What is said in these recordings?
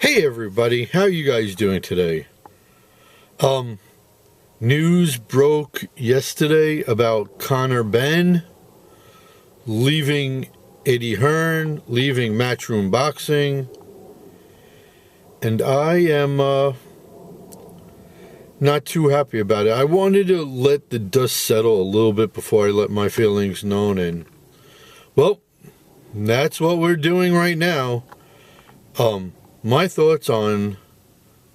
Hey everybody, how you guys doing today? News broke yesterday about Conor Benn leaving Eddie Hearn, leaving Matchroom Boxing, and I am not too happy about it. I wanted to let the dust settle a little bit before I let my feelings known, and well, that's what we're doing right now. My thoughts on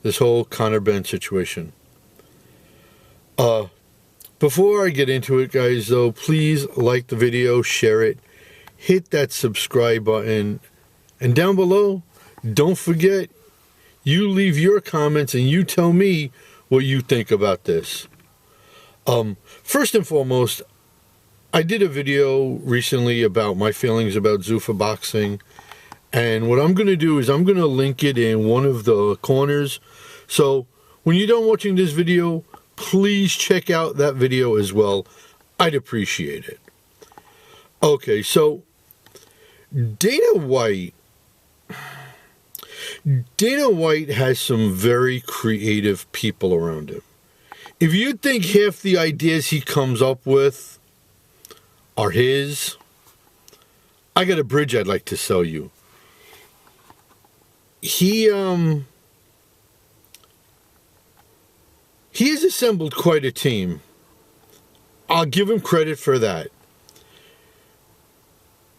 this whole Conor Benn situation. Before I get into it, guys, though, please like the video, share it, hit that subscribe button, and down below, don't forget, you leave your comments and you tell me what you think about this. First and foremost, I did a video recently about my feelings about Zuffa Boxing, and what I'm going to do is I'm going to link it in one of the corners. So when you're done watching this video, please check out that video as well. I'd appreciate it. Okay, so Dana White has some very creative people around him. If you think half the ideas he comes up with are his, I got a bridge I'd like to sell you. He has assembled quite a team. I'll give him credit for that.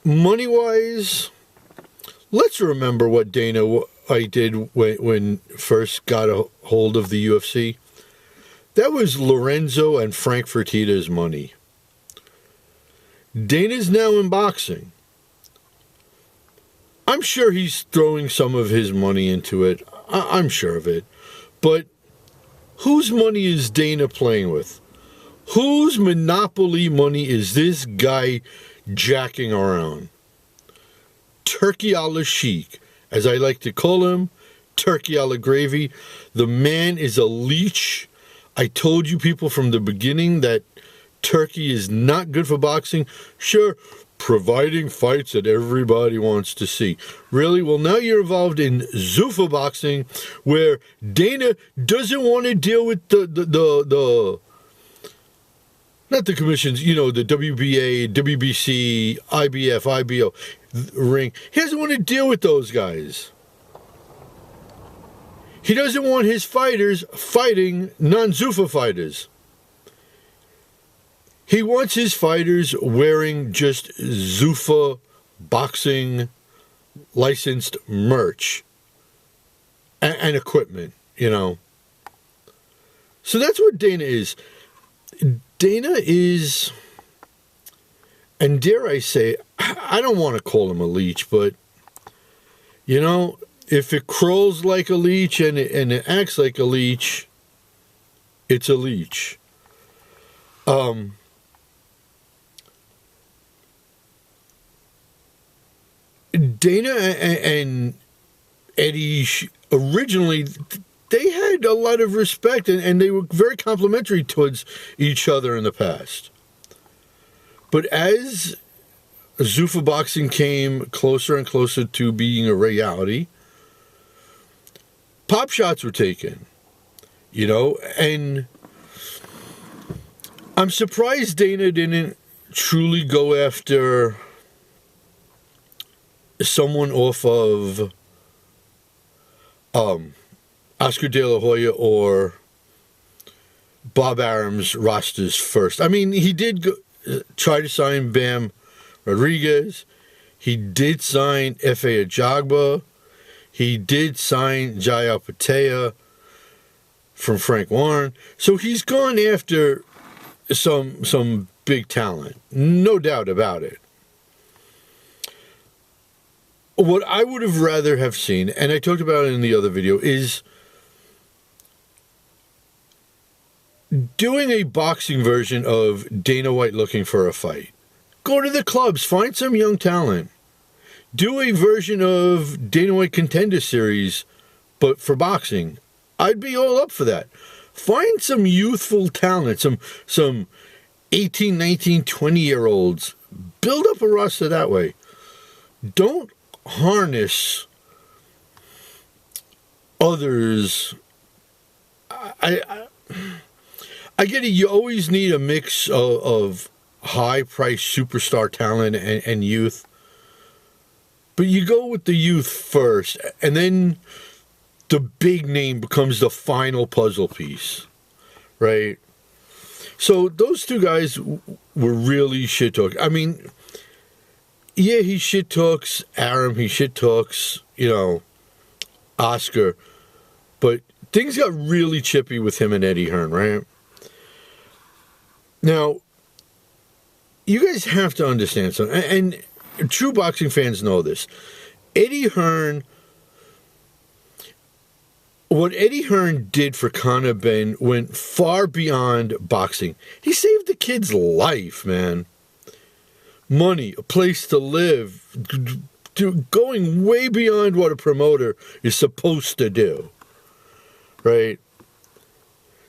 Money-wise, let's remember what Dana White did when first got a hold of the UFC. That was Lorenzo and Frank Fertitta's money. Dana's now in boxing. I'm sure he's throwing some of his money into it. I'm sure of it. But whose money is Dana playing with? Whose monopoly money is this guy jacking around? Turki a la Shiekh, as I like to call him, Turki a la gravy. The man is a leech. I told you people from the beginning that Turki is not good for boxing. Sure, providing fights that everybody wants to see. Really? Well, now you're involved in Zuffa Boxing, where Dana doesn't want to deal with the not the commissions, you know, the WBA, WBC, IBF, IBO, ring. He doesn't want to deal with those guys. He doesn't want his fighters fighting non-Zuffa fighters. He wants his fighters wearing just Zuffa Boxing licensed merch and equipment, you know. So that's what Dana is. Dana is, and dare I say, I don't want to call him a leech, but, you know, if it crawls like a leech and it acts like a leech, it's a leech. Dana and Eddie originally, they had a lot of respect and they were very complimentary towards each other in the past. But as Zuffa Boxing came closer and closer to being a reality, pop shots were taken, you know, and I'm surprised Dana didn't truly go after someone off of Oscar De La Hoya or Bob Arum's rosters first. I mean, he did try to sign Bam Rodriguez. He did sign F.A. Ajagba. He did sign Jaya Patea from Frank Warren. So he's gone after some big talent. No doubt about it. What I would have rather have seen, and I talked about it in the other video, is doing a boxing version of Dana White looking for a fight. Go to the clubs, find some young talent. Do a version of Dana White Contender Series, but for boxing. I'd be all up for that. Find some youthful talent, some 18, 19, 20-year-olds. Build up a roster that way. Don't harness others, I get it. You always need a mix of high-priced superstar talent and youth. But you go with the youth first, and then the big name becomes the final puzzle piece, right? So those two guys were really shit-talking. I mean, yeah, he shit-talks Aram, he shit-talks, Oscar. But things got really chippy with him and Eddie Hearn, right? Now, you guys have to understand something, and true boxing fans know this. What Eddie Hearn did for Conor Benn went far beyond boxing. He saved the kid's life, man. Money, a place to live, going way beyond what a promoter is supposed to do, right?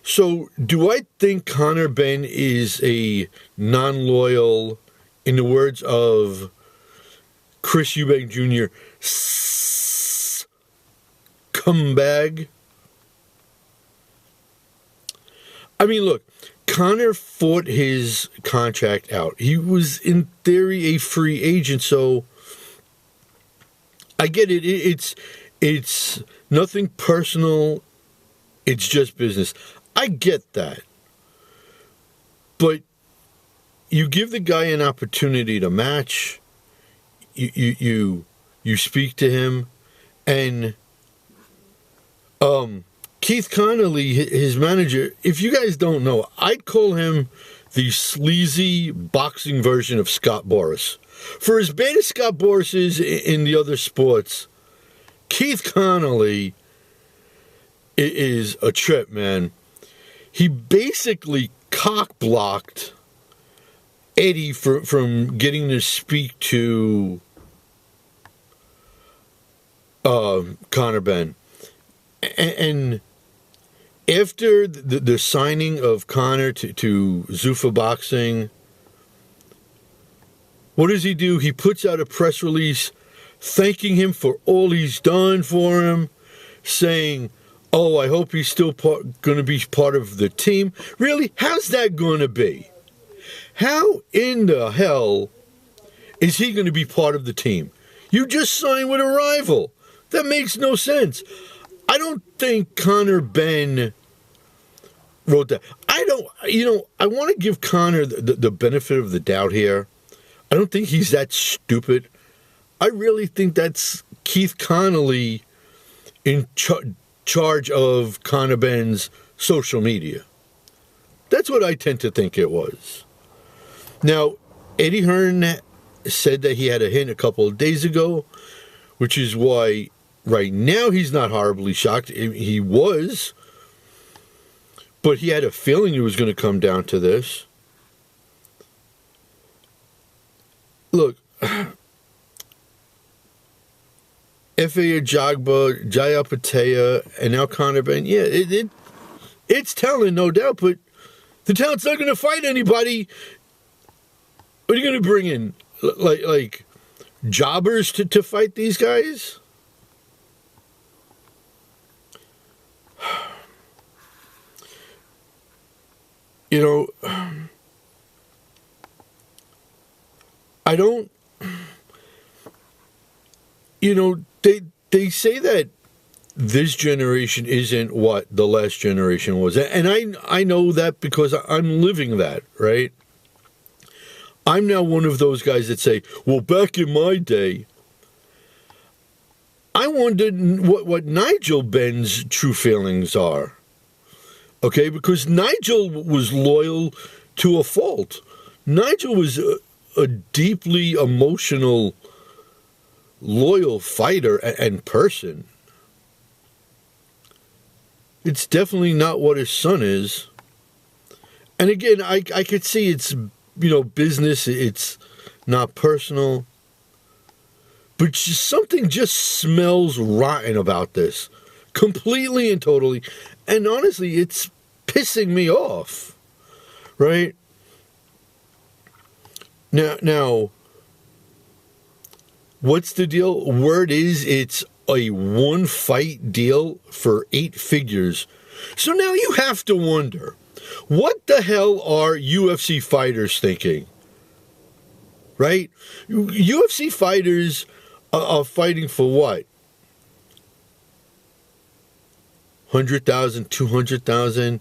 So, do I think Conor Benn is a non-loyal, in the words of Chris Eubank Jr., scumbag? I mean, look, Conor fought his contract out. He was, in theory, a free agent, so I get it. It's nothing personal. It's just business. I get that. But you give the guy an opportunity to match. You speak to him, and Keith Connolly, his manager, if you guys don't know, I'd call him the sleazy boxing version of Scott Boras. For as bad as Scott Boras is in the other sports, Keith Connolly is a trip, man. He basically cock-blocked Eddie from getting to speak to Conor Benn. And after the signing of Conor to Zuffa Boxing, what does he do? He puts out a press release thanking him for all he's done for him, saying, oh, I hope he's still going to be part of the team. Really? How's that going to be? How in the hell is he going to be part of the team? You just signed with a rival. That makes no sense. I don't think Conor Benn wrote that. I want to give Conor the benefit of the doubt here. I don't think he's that stupid. I really think that's Keith Connolly in charge of Conor Benn's social media. That's what I tend to think it was. Now, Eddie Hearn said that he had a hint a couple of days ago, which is why right now he's not horribly shocked. He was, but he had a feeling it was going to come down to this. Look, Efe Ajagba, Jayapatea, and now Conor Benn, yeah, it's talent, no doubt, but the talent's not going to fight anybody. What are you going to bring in? Like jobbers to fight these guys? I don't, they say that this generation isn't what the last generation was. And I know that because I'm living that, right? I'm now one of those guys that say, well, back in my day, I wondered what Nigel Benn's true feelings are. Okay, because Nigel was loyal to a fault. Nigel was a deeply emotional, loyal fighter and person. It's definitely not what his son is. And again, I could see it's, business, it's not personal. But something just smells rotten about this. Completely and totally. And honestly, it's pissing me off. Right? Now, what's the deal? Word is it's a one-fight deal for 8 figures. So now you have to wonder, what the hell are UFC fighters thinking? Right? UFC fighters are fighting for what? 100,000, 200,000,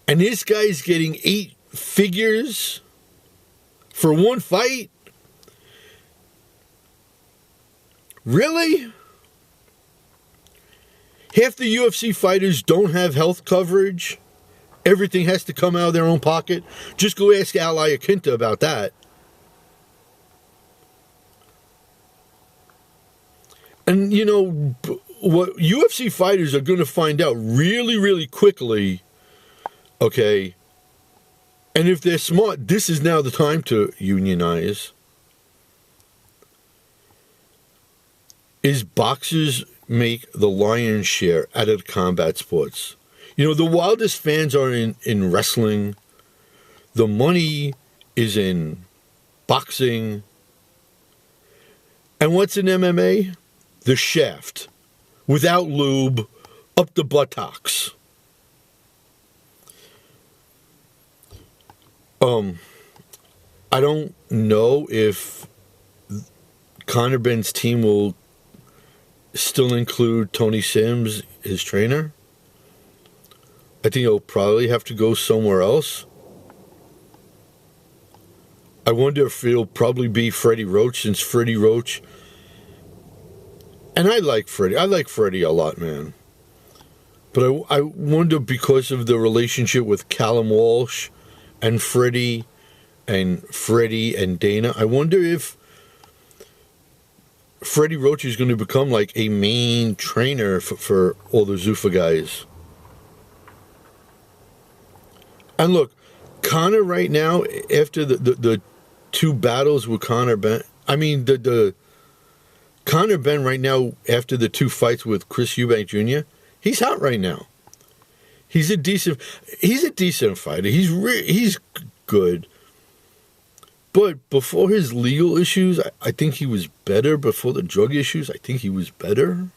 and this guy's getting 8 figures for one fight? Really? Half the UFC fighters don't have health coverage. Everything has to come out of their own pocket. Just go ask Ally Akinta about that. And, you know, what UFC fighters are going to find out really, really quickly, okay, and if they're smart, this is now the time to unionize, is boxers make the lion's share out of the combat sports. You know, the wildest fans are in wrestling. The money is in boxing. And what's in MMA? The shaft. Without lube, up the buttocks. I don't know if Conor Benn's team will still include Tony Sims, his trainer. I think he'll probably have to go somewhere else. I wonder if it'll probably be Freddie Roach, since Freddie Roach... And I like Freddie. I like Freddie a lot, man. But I wonder, because of the relationship with Callum Walsh and Freddie and Dana, I wonder if Freddie Roach is going to become like a main trainer for all the Zuffa guys. And look, Conor right now, after the 2 battles with Conor Benn, the Conor Benn right now, after the 2 fights with Chris Eubank Jr., he's hot right now. He's a decent fighter. He's good. But before his legal issues, I think he was better. Before the drug issues, I think he was better.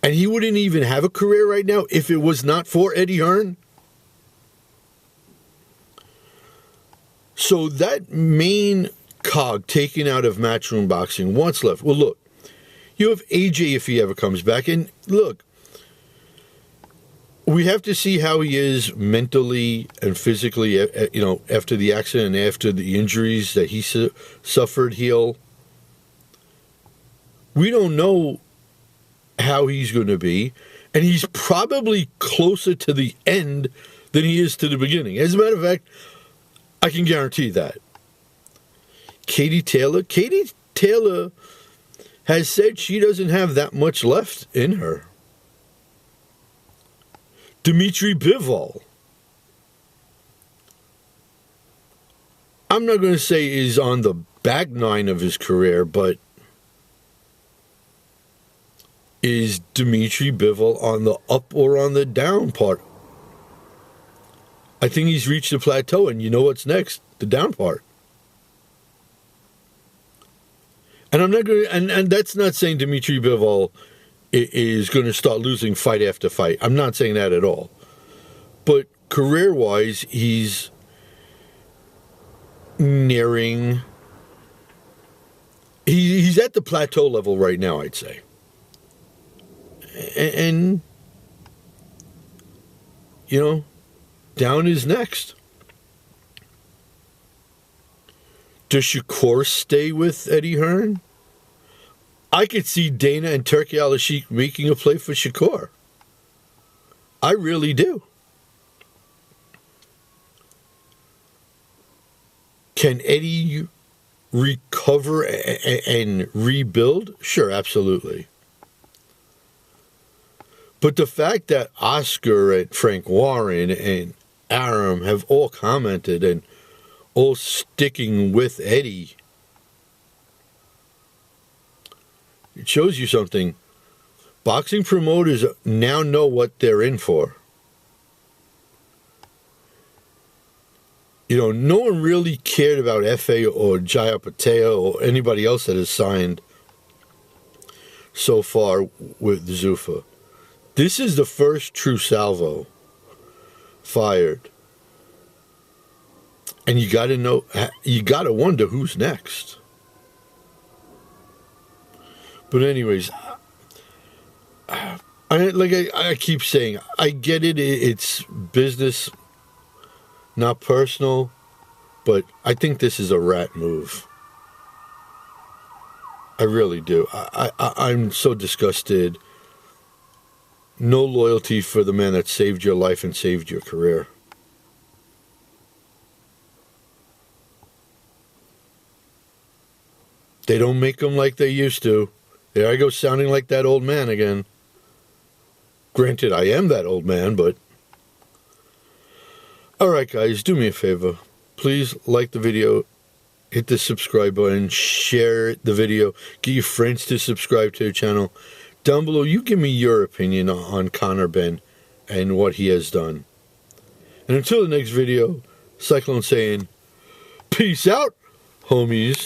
And he wouldn't even have a career right now if it was not for Eddie Hearn. So that main cog taken out of Matchroom Boxing, what's left? Well, look, you have AJ if he ever comes back. And look, we have to see how he is mentally and physically, after the accident and after the injuries that he suffered heal. We don't know how he's going to be, and he's probably closer to the end than he is to the beginning. As a matter of fact, I can guarantee that. Katie Taylor has said she doesn't have that much left in her. Dimitri Bivol, I'm not going to say is on the back 9 of his career, but is Dimitri Bivol on the up or on the down part? I think he's reached the plateau, and you know what's next? The down part. And I'm not going to, and that's not saying Dimitri Bivol is going to start losing fight after fight. I'm not saying that at all. But career-wise, he's nearing... He's at the plateau level right now, I'd say. And down is next. Does Shakur stay with Eddie Hearn? I could see Dana and Turki Al-Sheikh making a play for Shakur. I really do. Can Eddie recover and rebuild? Sure, absolutely. But the fact that Oscar and Frank Warren and Aram have all commented and all sticking with Eddie, it shows you something. Boxing promoters now know what they're in for. No one really cared about F.A. or Jaya Patel or anybody else that has signed. so far with Zuffa. This is the first true salvo fired. And you got to know, you got to wonder who's next. But anyways, I keep saying, I get it. It's business, not personal. But I think this is a rat move. I really do. I'm so disgusted. No loyalty for the man that saved your life and saved your career. They don't make them like they used to. There I go sounding like that old man again. Granted, I am that old man, but... Alright guys, do me a favor. Please like the video, hit the subscribe button, share the video, get your friends to subscribe to the channel. Down below, you give me your opinion on Conor Benn and what he has done. And until the next video, Cyclone saying, peace out, homies.